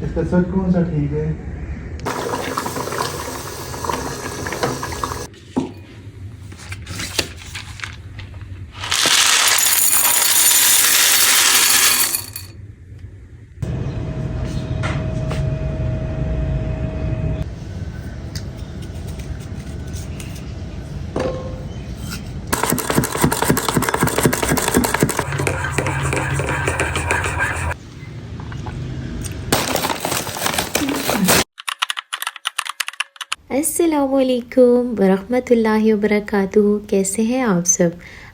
इसका सेट कौन सा ठीक है? अस्सलामुअलैकुम वरहमतुल्लाहि वबरकातुहू। कैसे हैं आप सब?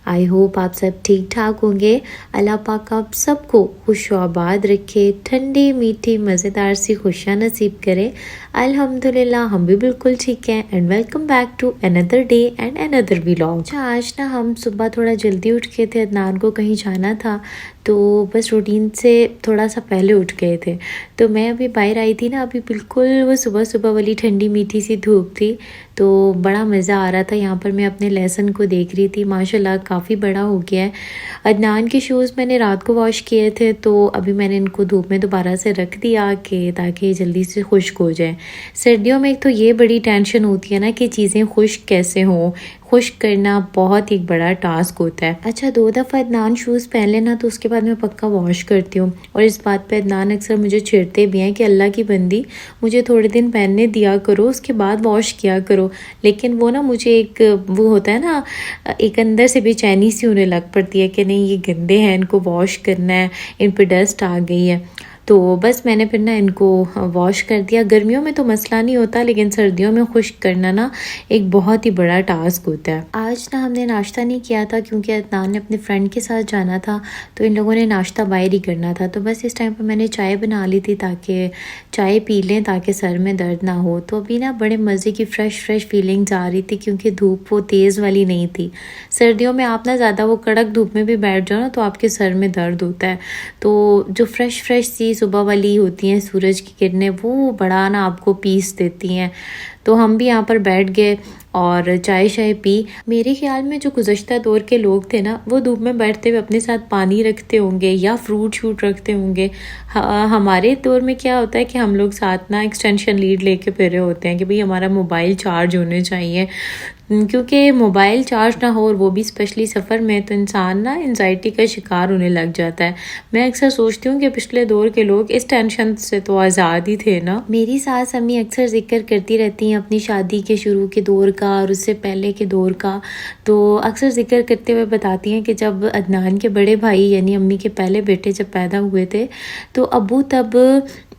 आई होप आप सब ठीक ठाक होंगे। अल्लाह पाक आप सबको खुश आबाद रखे, ठंडी मीठी मज़ेदार सी खुशियाँ नसीब करे। अल्हम्दुलिल्लाह हम भी बिल्कुल ठीक हैं। And welcome back to another day and another vlog. अच्छा, आज ना हम सुबह थोड़ा जल्दी उठ गए थे, अदनान को कहीं जाना था तो बस रूटीन से थोड़ा सा पहले उठ गए थे। तो मैं अभी बाहर आई थी ना, अभी बिल्कुल वो सुबह सुबह वाली ठंडी मीठी सी धूप थी, तो बड़ा मज़ा आ रहा था। यहाँ पर मैं अपने लेसन को देख रही थी, माशाल्लाह काफ़ी बड़ा हो गया है। अदनान के शूज़ मैंने रात को वॉश किए थे, तो अभी मैंने इनको धूप में दोबारा से रख दिया कि ताकि जल्दी से खुश्क हो जाए। सर्दियों में एक तो ये बड़ी टेंशन होती है ना कि चीज़ें खुश्क कैसे हों, खुश्क करना बहुत एक बड़ा टास्क होता है। अच्छा, 2 दफ़ा अदनान शूज़ पहन लेना तो उसके बाद मैं पक्का वॉश करती हूँ। और इस बात पे अदनान अक्सर मुझे छेड़ते भी हैं कि अल्लाह की बंदी मुझे थोड़े दिन पहनने दिया करो, उसके बाद वॉश किया करो। लेकिन वो ना मुझे एक वो होता है ना, एक अंदर से बेचैनी सी होने लग पड़ती है कि नहीं ये गंदे हैं, इनको वॉश करना है, इन पर डस्ट आ गई है। तो बस मैंने फिर ना इनको वॉश कर दिया। गर्मियों में तो मसला नहीं होता, लेकिन सर्दियों में खुश्क करना ना एक बहुत ही बड़ा टास्क होता है। आज ना हमने नाश्ता नहीं किया था क्योंकि अदनान ने अपने फ्रेंड के साथ जाना था, तो इन लोगों ने नाश्ता बाहर ही करना था। तो बस इस टाइम पर मैंने चाय बना ली थी ताकि चाय पी लें ताकि सर में दर्द ना हो। तो अभी ना बड़े मज़े की फ़्रेश फीलिंग्स आ रही थी क्योंकि धूप वो तेज़ वाली नहीं थी। सर्दियों में आप ना ज़्यादा वो कड़क धूप में भी बैठ जाओ ना तो आपके सर में दर्द होता है। तो जो फ्रेश सी सुबह वाली होती हैं सूरज की किरणें, वो बड़ा ना आपको पीस देती हैं। तो हम भी यहाँ पर बैठ गए और चाय शाय पी। मेरे ख्याल में जो गुज़श्ता दौर के लोग थे ना, वो धूप में बैठते हुए अपने साथ पानी रखते होंगे या फ्रूट शूट रखते होंगे। हमारे दौर में क्या होता है कि हम लोग साथ ना एक्सटेंशन लीड लेके फिर रहे होते हैं कि भाई हमारा मोबाइल चार्ज होने चाहिए, क्योंकि मोबाइल चार्ज ना हो और वो भी स्पेशली सफ़र में, तो इंसान ना एंजाइटी का शिकार होने लग जाता है। मैं अक्सर सोचती हूँ कि पिछले दौर के लोग इस टेंशन से तो आज़ाद ही थे ना। मेरी सास अम्मी अक्सर जिक्र करती रहती हैं अपनी शादी के शुरू के दौर का और उससे पहले के दौर का। तो अक्सर जिक्र करते हुए बताती हैं कि जब अदनान के बड़े भाई यानी अम्मी के पहले बेटे जब पैदा हुए थे, तो अबू तब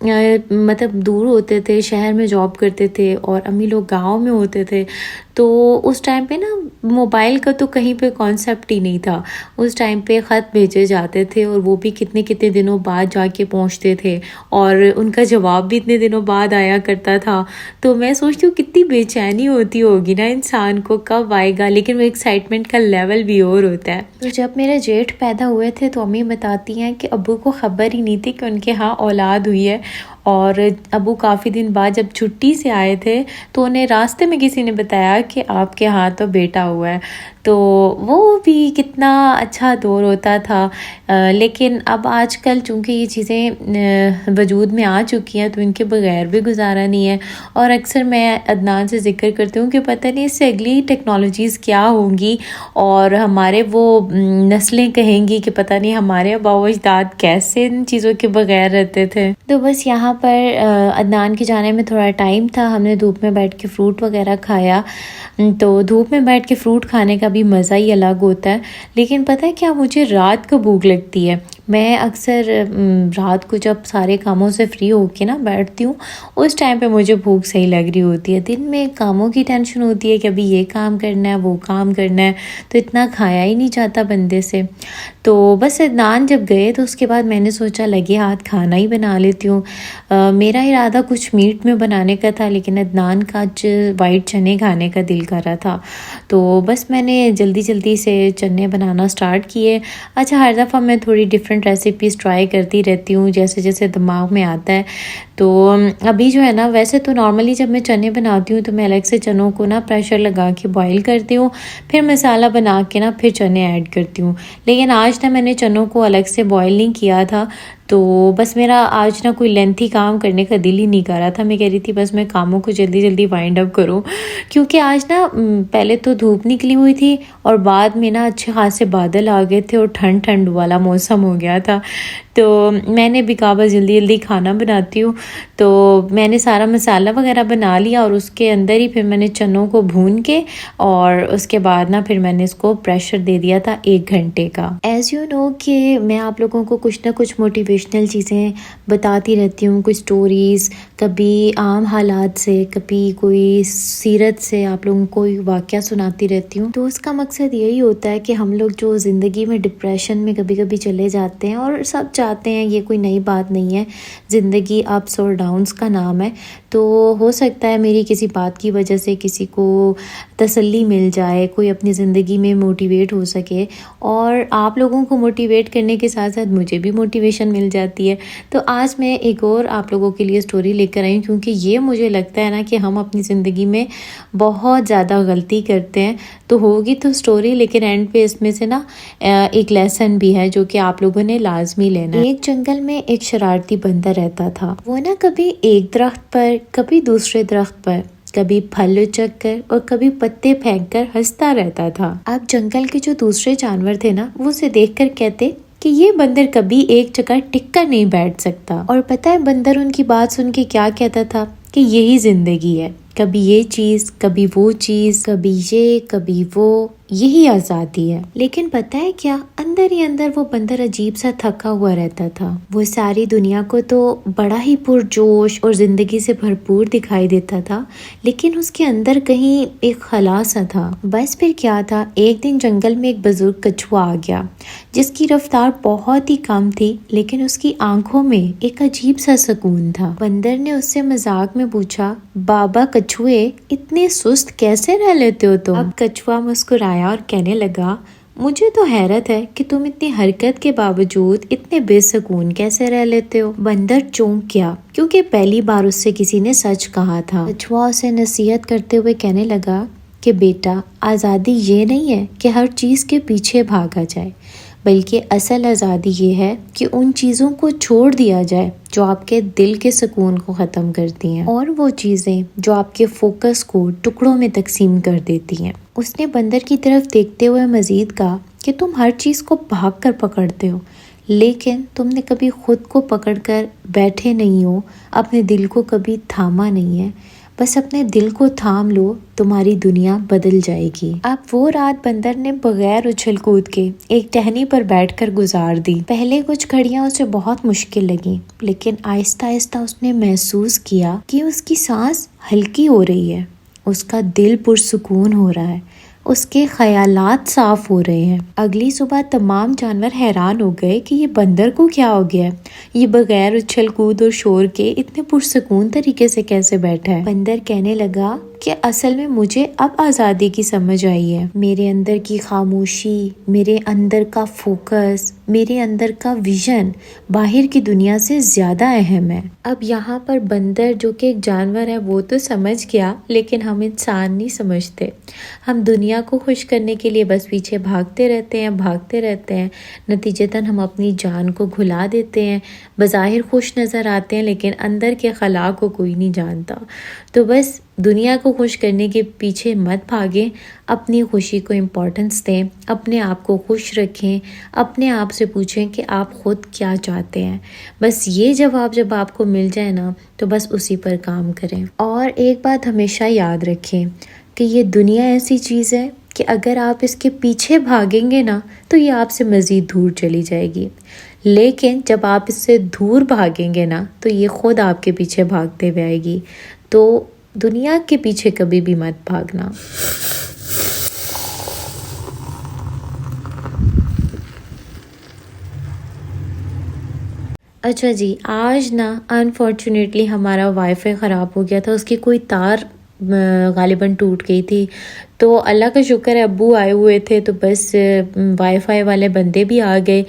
मतलब दूर होते थे, शहर में जॉब करते थे और अम्मी लोग गांव में होते थे। तो उस टाइम पे ना मोबाइल का तो कहीं पे कॉन्सेप्ट ही नहीं था। उस टाइम पे ख़त भेजे जाते थे और वो भी कितने कितने दिनों बाद जाके पहुंचते थे और उनका जवाब भी इतने दिनों बाद आया करता था। तो मैं सोचती हूँ कितनी बेचैनी होती होगी ना इंसान को, कब आएगा, लेकिन वो एक्साइटमेंट का लेवल भी और होता है। तो जब मेरे जेठ पैदा हुए थे तो अम्मी बताती हैं कि अब्बू को ख़बर ही नहीं थी कि उनके यहाँ औलाद हुई है। और अबू काफ़ी दिन बाद जब छुट्टी से आए थे तो उन्हें रास्ते में किसी ने बताया कि आपके यहाँ तो बेटा हुआ है। तो वो भी कितना अच्छा दौर होता था। लेकिन अब आजकल चूँकि ये चीज़ें वजूद में आ चुकी हैं तो इनके बगैर भी गुजारा नहीं है। और अक्सर मैं अदनान से ज़िक्र करती हूँ कि पता नहीं इससे अगली टेक्नोलॉजीज़ क्या होंगी और हमारे वो नस्लें कहेंगी कि पता नहीं हमारे आबा अजदाद कैसे इन चीज़ों के बगैर रहते थे। तो बस यहाँ पर अदनान के जाने में थोड़ा टाइम था, हमने धूप में बैठ के फ्रूट वगैरह खाया। तो धूप में बैठ के फ्रूट खाने का भी मज़ा ही अलग होता है। लेकिन पता है क्या, मुझे रात को भूख लगती है। मैं अक्सर रात को जब सारे कामों से फ्री होके ना बैठती हूँ, उस टाइम पे मुझे भूख सही लग रही होती है। दिन में कामों की टेंशन होती है कि अभी ये काम करना है, वो काम करना है, तो इतना खाया ही नहीं जाता बंदे से। तो बस अदनान जब गए तो उसके बाद मैंने सोचा लगे हाथ खाना ही बना लेती हूँ। मेरा इरादा कुछ मीट में बनाने का था, लेकिन अदनान का आज वाइट चने खाने का दिल कर रहा था। तो बस मैंने जल्दी जल्दी से चने बनाना स्टार्ट किए। अच्छा, हर दफ़ा मैं थोड़ी डिफरेंट रेसिपीज़ ट्राई करती रहती हूँ जैसे जैसे दिमाग में आता है। तो अभी जो है ना, वैसे तो नॉर्मली जब मैं चने बनाती हूँ तो मैं अलग से चनों को ना प्रेशर लगा के बॉईल करती हूँ, फिर मसाला बना के ना फिर चने ऐड करती हूँ। लेकिन आज ना मैंने चनों को अलग से बॉईल नहीं किया था, तो बस मेरा आज ना कोई लेंथी काम करने का दिल ही नहीं कर रहा था। मैं कह रही थी बस मैं कामों को जल्दी जल्दी वाइंड अप करूं, क्योंकि आज ना पहले तो धूप निकली हुई थी और बाद में ना अच्छे खासे बादल आ गए थे और ठंड ठंड वाला मौसम हो गया था। तो मैंने भी कहा बस जल्दी जल्दी खाना बनाती हूँ। तो मैंने सारा मसाला वगैरह बना लिया और उसके अंदर ही फिर मैंने चनों को भून के और उसके बाद ना फिर मैंने इसको प्रेशर दे दिया था 1 घंटे का। एज़ यू नो कि मैं आप लोगों को कुछ ना कुछ मोटिवेशनल चीज़ें बताती रहती हूँ, कोई स्टोरीज़, कभी आम हालात से, कभी कोई सीरत से आप लोगों को कोई वाक़या सुनाती रहती हूँ। तो उसका मकसद यही होता है कि हम लोग जो ज़िंदगी में डिप्रेशन में कभी कभी चले जाते हैं, और सब चाहते हैं, ये कोई नई बात नहीं है, ज़िंदगी अप्स और डाउन्स का नाम है। तो हो सकता है मेरी किसी बात की वजह से किसी को तसल्ली मिल जाए, कोई अपनी ज़िंदगी में मोटिवेट हो सके, और आप लोगों को मोटिवेट करने के साथ साथ मुझे भी मोटिवेशन मिल जाती है। तो आज मैं एक और आप लोगों के लिए स्टोरी लेकर आई हूँ, क्योंकि ये मुझे लगता है ना कि हम अपनी ज़िंदगी में बहुत ज़्यादा गलती करते हैं। तो होगी तो स्टोरी, लेकिन एंड पे इसमें से ना एक लेसन भी है जो कि आप लोगों ने लाजमी लेना है। एक जंगल में एक शरारती बंदर रहता था। वो ना कभी एक दरख्त पर, कभी दूसरे दरख्त पर, कभी फल उचक कर और कभी पत्ते फेंक कर हंसता रहता था। अब जंगल के जो दूसरे जानवर थे ना, वो उसे देखकर कहते कि ये बंदर कभी एक जगह टिक कर नहीं बैठ सकता। और पता है बंदर उनकी बात सुन के क्या कहता था कि यही जिंदगी है, कभी ये चीज, कभी वो चीज, कभी ये, कभी वो, यही आज़ादी है। लेकिन पता है क्या, अंदर ही अंदर वो बंदर अजीब सा थका हुआ रहता था। वो सारी दुनिया को तो बड़ा ही पुरजोश और जिंदगी से भरपूर दिखाई देता था, लेकिन उसके अंदर कहीं एक खला सा था। बस फिर क्या था, एक दिन जंगल में एक बुजुर्ग कछुआ आ गया, जिसकी रफ्तार बहुत ही कम थी, लेकिन उसकी आंखों में एक अजीब सा सुकून था। बंदर ने उससे मजाक में पूछा, बाबा कछुए, इतने सुस्त कैसे रह लेते हो तुम? अब कछुआ मुस्कुराया और कहने लगा, मुझे तो हैरत है कि तुम इतनी हरकत के बावजूद इतने बेसुकून कैसे रह लेते हो। बंदर चौंक गया, क्योंकि पहली बार उससे किसी ने सच कहा था। कछुआ उसे नसीहत करते हुए कहने लगा कि बेटा, आज़ादी ये नहीं है कि हर चीज़ के पीछे भागा जाए, बल्कि असल आज़ादी ये है कि उन चीज़ों को छोड़ दिया जाए जो आपके दिल के सुकून को ख़त्म करती हैं, और वो चीज़ें जो आपके फोकस को टुकड़ों में तकसीम कर देती हैं। उसने बंदर की तरफ देखते हुए मज़ीद कहा कि तुम हर चीज़ को भाग कर पकड़ते हो, लेकिन तुमने कभी खुद को पकड़कर बैठे नहीं हो, अपने दिल को कभी थामा नहीं है। बस अपने दिल को थाम लो, तुम्हारी दुनिया बदल जाएगी। अब वो रात बंदर ने बगैर उछल कूद के एक टहनी पर बैठकर गुजार दी। पहले कुछ घड़ियां उसे बहुत मुश्किल लगी, लेकिन आहिस्ता आहिस्ता उसने महसूस किया कि उसकी सांस हल्की हो रही है, उसका दिल पुरसुकून हो रहा है, उसके ख्यालात साफ हो रहे हैं। अगली सुबह तमाम जानवर हैरान हो गए कि ये बंदर को क्या हो गया है, ये बगैर उछल कूद और शोर के इतने पुरसुकून तरीके से कैसे बैठा है। बंदर कहने लगा कि असल में मुझे अब आज़ादी की समझ आई है। मेरे अंदर की खामोशी, मेरे अंदर का फोकस, मेरे अंदर का विजन बाहर की दुनिया से ज़्यादा अहम है। अब यहाँ पर बंदर जो कि एक जानवर है वो तो समझ गया, लेकिन हम इंसान नहीं समझते। हम दुनिया को खुश करने के लिए बस पीछे भागते रहते हैं। नतीजतन हम अपनी जान को घुला देते हैं। बज़ाहिर खुश नज़र आते हैं, लेकिन अंदर के खला को कोई नहीं जानता। तो बस दुनिया को खुश करने के पीछे मत भागें, अपनी खुशी को इम्पोर्टेंस दें, अपने आप को खुश रखें, अपने आप से पूछें कि आप ख़ुद क्या चाहते हैं। बस ये जवाब जब आपको मिल जाए ना, तो बस उसी पर काम करें। और एक बात हमेशा याद रखें कि ये दुनिया ऐसी चीज़ है कि अगर आप इसके पीछे भागेंगे ना, तो ये आपसे मज़ीद दूर चली जाएगी, लेकिन जब आप इससे दूर भागेंगे ना, तो ये ख़ुद आपके पीछे भागते हुए आएगी। तो दुनिया के पीछे कभी भी मत भागना। अच्छा जी, आज ना अनफॉर्चुनेटली हमारा वाईफाई ख़राब हो गया था, उसकी कोई तार गालिबन टूट गई थी। तो अल्लाह का शुक्र है अब्बू आए हुए थे तो बस वाईफाई वाले बंदे भी आ गए,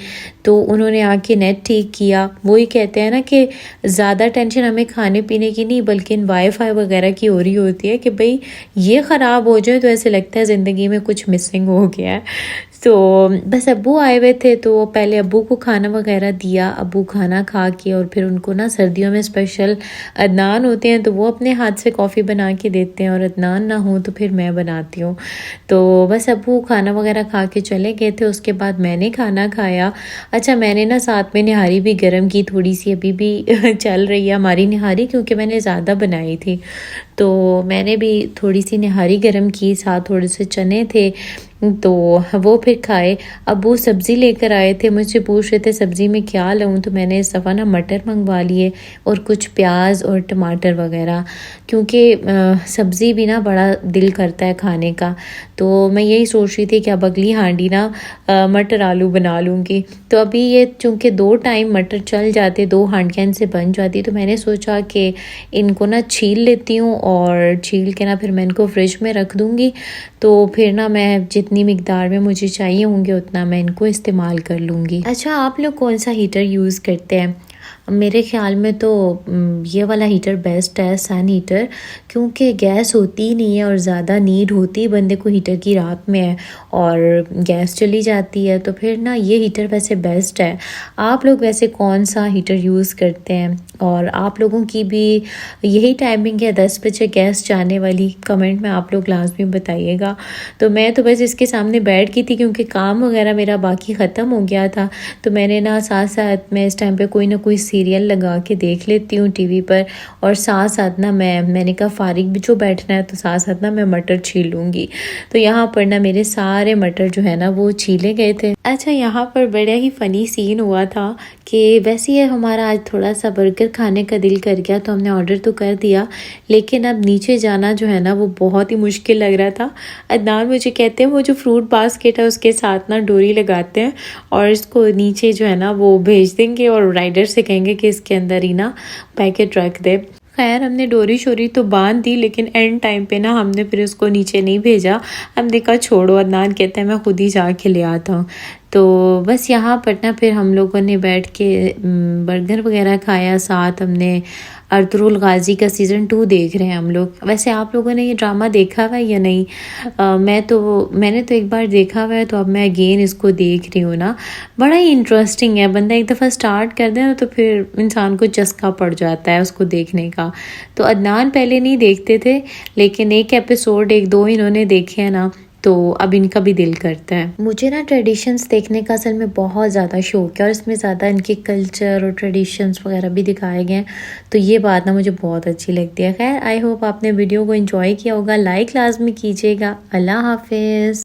तो उन्होंने आके नेट ठीक किया। वही कहते हैं ना कि ज़्यादा टेंशन हमें खाने पीने की नहीं बल्कि इन वाईफाई वगैरह की हो रही होती है कि भाई ये ख़राब हो जाए तो ऐसे लगता है ज़िंदगी में कुछ मिसिंग हो गया है। तो बस अब्बू आए हुए थे तो पहले अब्बू को खाना वगैरह दिया। अब्बू खाना खा के और फिर उनको ना सर्दियों में स्पेशल अदनान होते हैं तो वो अपने हाथ से कॉफ़ी बना के देते हैं, और अदनान ना हो तो फिर मैं बनाती हूँ। तो बस अब्बू खाना वगैरह खा के चले गए थे। उसके बाद मैंने खाना खाया। अच्छा, मैंने ना साथ में निहारी भी गर्म की, थोड़ी सी अभी भी चल रही है हमारी निहारी क्योंकि मैंने ज़्यादा बनाई थी, तो मैंने भी थोड़ी सी निहारी गर्म की, साथ थोड़े से चने थे तो वो फिर खाए। अब वो सब्ज़ी लेकर आए थे, मुझसे पूछ रहे थे सब्ज़ी में क्या लाऊं, तो मैंने इस दफ़ा ना मटर मंगवा लिए और कुछ प्याज और टमाटर वगैरह, क्योंकि सब्ज़ी भी ना बड़ा दिल करता है खाने का। तो मैं यही सोच रही थी कि अब अगली हांडी ना मटर आलू बना लूँगी। तो अभी ये चूँकि 2 टाइम मटर चल जाते, 2 हांडियाँ इनसे बन जाती, तो मैंने सोचा कि इनको ना छील लेती हूँ और छील के ना फिर मैं इनको फ्रिज में रख दूँगी। तो फिर ना मैं जितनी मिकदार में मुझे चाहिए होंगे उतना मैं इनको इस्तेमाल कर लूँगी। अच्छा, आप लोग कौन सा हीटर यूज़ करते हैं? मेरे ख़्याल में तो ये वाला हीटर बेस्ट है, सन हीटर, क्योंकि गैस होती ही नहीं है और ज़्यादा नीड होती ही बंदे को हीटर की रात में है और गैस चली जाती है, तो फिर ना ये हीटर वैसे बेस्ट है। आप लोग वैसे कौन सा हीटर यूज़ करते हैं और आप लोगों की भी यही टाइमिंग है 10 बजे गैस जाने वाली? कमेंट में आप लोग लाजमी बताइएगा। तो मैं तो बस इसके सामने बैठ गई थी क्योंकि काम वगैरह मेरा बाकी ख़त्म हो गया था, तो मैंने ना साथ साथ मैं इस टाइम पे कोई ना कोई सीरियल लगा के देख लेती हूँ टीवी पर, और साथ साथ ना मैंने कहा फारिग भी जो बैठना है तो साथ साथ ना मैं मटर छील लूँगी। तो यहाँ पर ना मेरे सारे मटर जो है ना वो छीले गए थे। अच्छा, यहाँ पर बड़ा ही फ़नी सीन हुआ था कि वैसे ही हमारा आज थोड़ा सा बर्गर खाने का दिल कर गया तो हमने ऑर्डर तो कर दिया, लेकिन अब नीचे जाना जो है ना वो बहुत ही मुश्किल लग रहा था। अदनान मुझे कहते हैं वो जो फ्रूट बास्केट है उसके साथ ना डोरी लगाते हैं और इसको नीचे जो है ना वो भेज देंगे और राइडर से कहेंगे कि इसके अंदर ही ना पैकेट रख दे। खैर, हमने डोरी शोरी तो बांध दी, लेकिन एंड टाइम पे ना हमने फिर उसको नीचे नहीं भेजा। हमने कहा छोड़ो, अदनान कहते हैं मैं खुद ही जाके ले आता हूँ। तो बस यहाँ पर ना फिर हम लोगों ने बैठ के बर्गर वगैरह खाया, साथ हमने अर्तुगरुल गाजी का सीज़न 2 देख रहे हैं हम लोग। वैसे आप लोगों ने ये ड्रामा देखा हुआ है या नहीं? मैंने तो एक बार देखा हुआ है, तो अब मैं अगेन इसको देख रही हूँ ना। बड़ा ही इंटरेस्टिंग है, बंदा एक दफ़ा स्टार्ट कर दे ना तो फिर इंसान को चस्का पड़ जाता है उसको देखने का। तो अदनान पहले नहीं देखते थे, लेकिन एक एपिसोड 1-2 इन्होंने देखे हैं ना, तो अब इनका भी दिल करता है। मुझे ना ट्रेडिशंस देखने का असल में बहुत ज़्यादा शौक है और इसमें ज़्यादा इनके कल्चर और ट्रेडिशंस वगैरह भी दिखाए गए हैं, तो ये बात ना मुझे बहुत अच्छी लगती है। खैर, आई होप आपने वीडियो को एंजॉय किया होगा। लाइक लाजमी कीजिएगा। अल्लाह हाफिज़।